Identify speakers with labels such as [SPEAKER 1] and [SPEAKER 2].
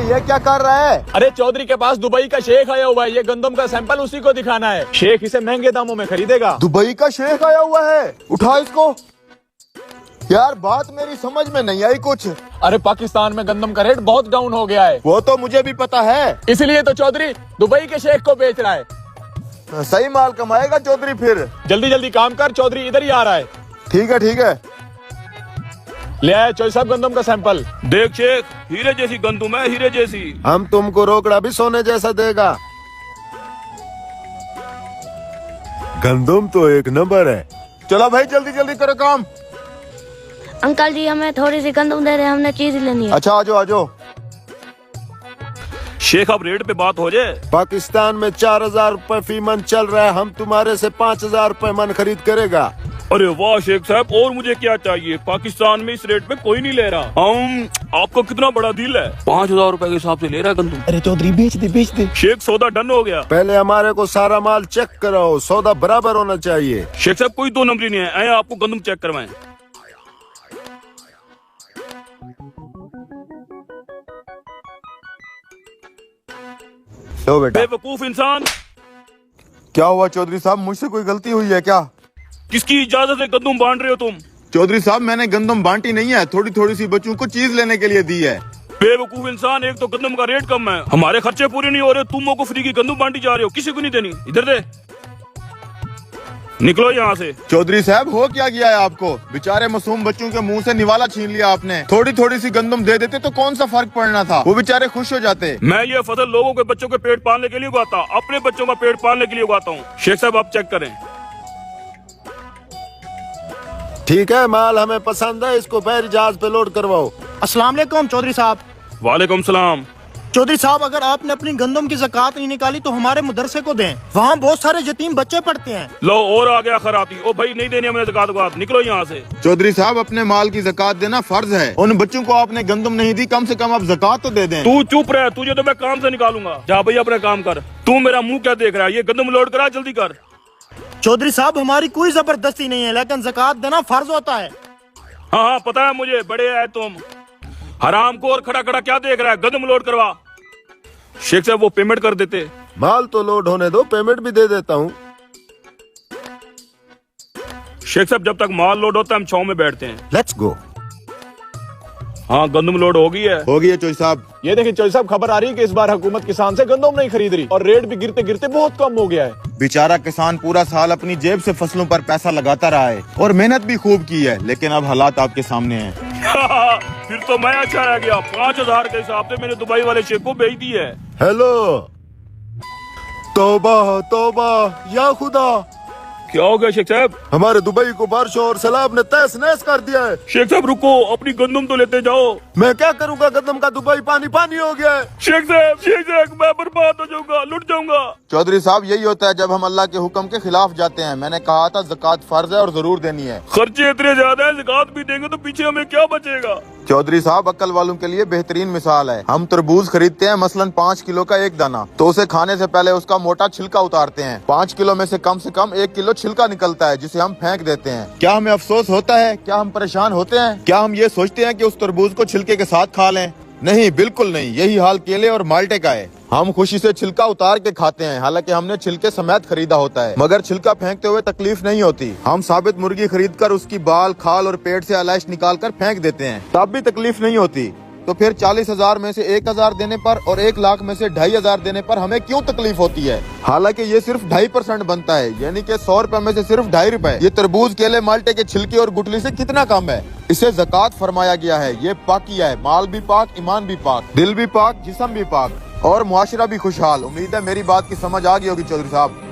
[SPEAKER 1] ये क्या कर रहा है?
[SPEAKER 2] अरे चौधरी के पास दुबई का शेख आया हुआ है, ये गंदम का सैंपल उसी को दिखाना है। शेख इसे महंगे दामों में खरीदेगा।
[SPEAKER 1] दुबई का शेख आया हुआ है, उठा इसको। यार बात मेरी समझ में नहीं आई कुछ।
[SPEAKER 2] अरे पाकिस्तान में गंदम का रेट बहुत डाउन हो गया है।
[SPEAKER 1] वो तो मुझे भी पता है,
[SPEAKER 2] इसलिए तो चौधरी दुबई के शेख को बेच रहा है।
[SPEAKER 1] सही माल कमाएगा चौधरी फिर।
[SPEAKER 2] जल्दी जल्दी काम कर, चौधरी इधर ही आ रहा है।
[SPEAKER 1] ठीक है ठीक है।
[SPEAKER 2] ले आए चौधरी साहब गंदम का सैंपल।
[SPEAKER 3] देख शेख, हीरे जैसी गंदुम है, हीरे जैसी।
[SPEAKER 1] हम तुमको रोकड़ा भी सोने जैसा देगा। गंदम तो एक नंबर है। चलो भाई जल्दी जल्दी करो काम।
[SPEAKER 4] अंकल जी हमें थोड़ी सी गंदम दे रहे हैं, हमने चीज लेनी है।
[SPEAKER 1] अच्छा आजो आजो।
[SPEAKER 3] शेख अब रेट पे बात हो जाए।
[SPEAKER 1] पाकिस्तान में 4000 रुपए फी मन चल रहा है, हम तुम्हारे से 5000 रुपए मन खरीद करेगा।
[SPEAKER 3] अरे वाह शेख साहब, और मुझे क्या चाहिए। पाकिस्तान में इस रेट पे कोई नहीं ले रहा। हम आपका कितना बड़ा दिल है, 5000 रुपए के हिसाब से ले रहा है गंदम।
[SPEAKER 2] अरे चौधरी बेच दे।
[SPEAKER 3] शेख सौदा डन हो गया।
[SPEAKER 1] पहले हमारे को सारा माल चेक कराओ, सौदा बराबर होना चाहिए।
[SPEAKER 3] शेख साहब कोई 2 नंबरी नहीं है, आए आपको गंदम चेक करवाएं।
[SPEAKER 1] लो बेटा।
[SPEAKER 3] बेवकूफ इंसान,
[SPEAKER 1] क्या हुआ चौधरी साहब, मुझसे कोई गलती हुई है क्या?
[SPEAKER 3] किसकी इजाजत से गंदम बांट रहे हो तुम?
[SPEAKER 1] चौधरी साहब मैंने गंदम बांटी नहीं है, थोड़ी थोड़ी सी बच्चों को चीज लेने के लिए दी है।
[SPEAKER 3] बेवकूफ इंसान, एक तो गंदम का रेट कम है, हमारे खर्चे पूरे नहीं हो रहे, तुम को फ्री की गंदम बांटी जा रहे हो। किसी को नहीं देनी, इधर दे, निकलो यहाँ से।
[SPEAKER 1] चौधरी साहब हो क्या गया है आपको? बेचारे मासूम बच्चों के मुंह से निवाला छीन लिया आपने। थोड़ी थोड़ी सी गंदम दे देते तो कौन सा फर्क पड़ना था, वो बेचारे खुश हो जाते।
[SPEAKER 3] मैं ये फसल लोगों के बच्चों के पेट पालने के लिए उगाता, अपने बच्चों का पेट पालने के लिए उगाता हूँ। शेख साहब आप चेक करें।
[SPEAKER 1] ठीक है, माल हमें पसंद है, इसको बहरी जहाज पे लोड करवाओ।
[SPEAKER 5] अस्सलाम वालेकुम चौधरी साहब।
[SPEAKER 3] वालेकुम सलाम।
[SPEAKER 5] चौधरी साहब अगर आपने अपनी गंदम की ज़कात नहीं निकाली तो हमारे मदरसे को दें, वहाँ बहुत सारे यतीम बच्चे पढ़ते हैं।
[SPEAKER 3] लो और आ गया खराती। ओ भाई नहीं देनी हमें ज़कात वकात, निकलो यहाँ से।
[SPEAKER 1] चौधरी साहब अपने माल की ज़कात देना फर्ज है, उन बच्चों को आपने गंदम नहीं दी, कम से कम आप ज़कात तो दे दें।
[SPEAKER 3] तू चुप रह, तुझे तो मैं काम से निकालूंगा। जा भैया अपना काम कर। तू मेरा मुंह क्या देख रहा है, ये गंदम लोड करा, जल्दी कर।
[SPEAKER 5] चौधरी साहब हमारी कोई जबरदस्ती नहीं है, लेकिन ज़कात देना फर्ज होता है।
[SPEAKER 3] हाँ हाँ पता है मुझे, बड़े आए तुम। हराम को और खड़ा खड़ा क्या देख रहा है, गंदम लोड करवा। शेख साहब वो पेमेंट कर देते।
[SPEAKER 1] माल तो लोड होने दो, पेमेंट भी दे देता हूँ।
[SPEAKER 3] शेख साहब जब तक माल लोड होता है हम छाव में बैठते हैं।
[SPEAKER 1] Let's go.
[SPEAKER 3] हाँ गंदम लोड हो गई है।
[SPEAKER 1] हो गई है चौधरी साहब।
[SPEAKER 2] ये देखिए चौधरी साहब, खबर आ रही है कि इस बार हुकूमत किसान से गंदम नहीं खरीद रही और रेट भी गिरते गिरते बहुत कम हो गया है।
[SPEAKER 1] बेचारा किसान पूरा साल अपनी जेब से फसलों पर पैसा लगाता रहा है और मेहनत भी खूब की है, लेकिन अब हालात आपके सामने हैं।
[SPEAKER 3] फिर तो मैं अच्छा रह गया। 5000 के हिसाब से मैंने दुबई वाले शेख को बेच दी है।
[SPEAKER 1] हेलो, तौबा तौबा या खुदा,
[SPEAKER 3] क्या हो गया शेख साहब?
[SPEAKER 1] हमारे दुबई को बारिशों और सैलाब ने तहस नहस कर दिया है।
[SPEAKER 3] शेख साहब रुको, अपनी गंदम तो लेते जाओ।
[SPEAKER 1] मैं क्या करूंगा, गंदम का दुबई पानी पानी हो गया है।
[SPEAKER 3] शेख साहब मैं बर्बाद हो जाऊंगा, लुट जाऊंगा।
[SPEAKER 1] चौधरी साहब यही होता है जब हम अल्लाह के हुक्म के खिलाफ जाते हैं। मैंने कहा था ज़कात फर्ज है और जरूर देनी है।
[SPEAKER 3] खर्चे इतने ज्यादा है, ज़कात भी देंगे तो पीछे हमें क्या बचेगा?
[SPEAKER 1] चौधरी साहब अक्ल वालों के लिए बेहतरीन मिसाल है। हम तरबूज खरीदते हैं मसलन 5 किलो का एक दाना, तो उसे खाने से पहले उसका मोटा छिलका उतारते हैं। 5 किलो में से कम 1 किलो छिलका निकलता है, जिसे हम फेंक देते हैं। क्या हमें अफसोस होता है? क्या हम परेशान होते हैं? क्या हम ये सोचते हैं कि उस तरबूज को छिलके के साथ खा लें? नहीं, बिल्कुल नहीं। यही हाल केले और माल्टे का है। हम खुशी से छिलका उतार के खाते हैं, हालांकि हमने छिलके समेत खरीदा होता है, मगर छिलका फेंकते हुए तकलीफ नहीं होती। हम साबित मुर्गी खरीदकर उसकी बाल, खाल और पेट से आलाइश निकाल कर फेंक देते हैं, तब भी तकलीफ नहीं होती। तो फिर 40,000 में से 1,000 देने पर और 1 लाख में से 2,500 देने पर हमें क्यों तकलीफ होती है? हालांकि ये सिर्फ 2.5% बनता है, यानी कि 100 रुपए में से सिर्फ 2.5 रुपए। ये तरबूज, केले, माल्टे के छिलके और गुठली से कितना कम है? इसे ज़कात फरमाया गया है। ये पाकिया है, माल भी पाक, ईमान भी पाक, दिल भी पाक, जिस्म भी पाक और मुआशरा भी खुशहाल। उम्मीद है मेरी बात की समझ आ गई होगी चौधरी साहब।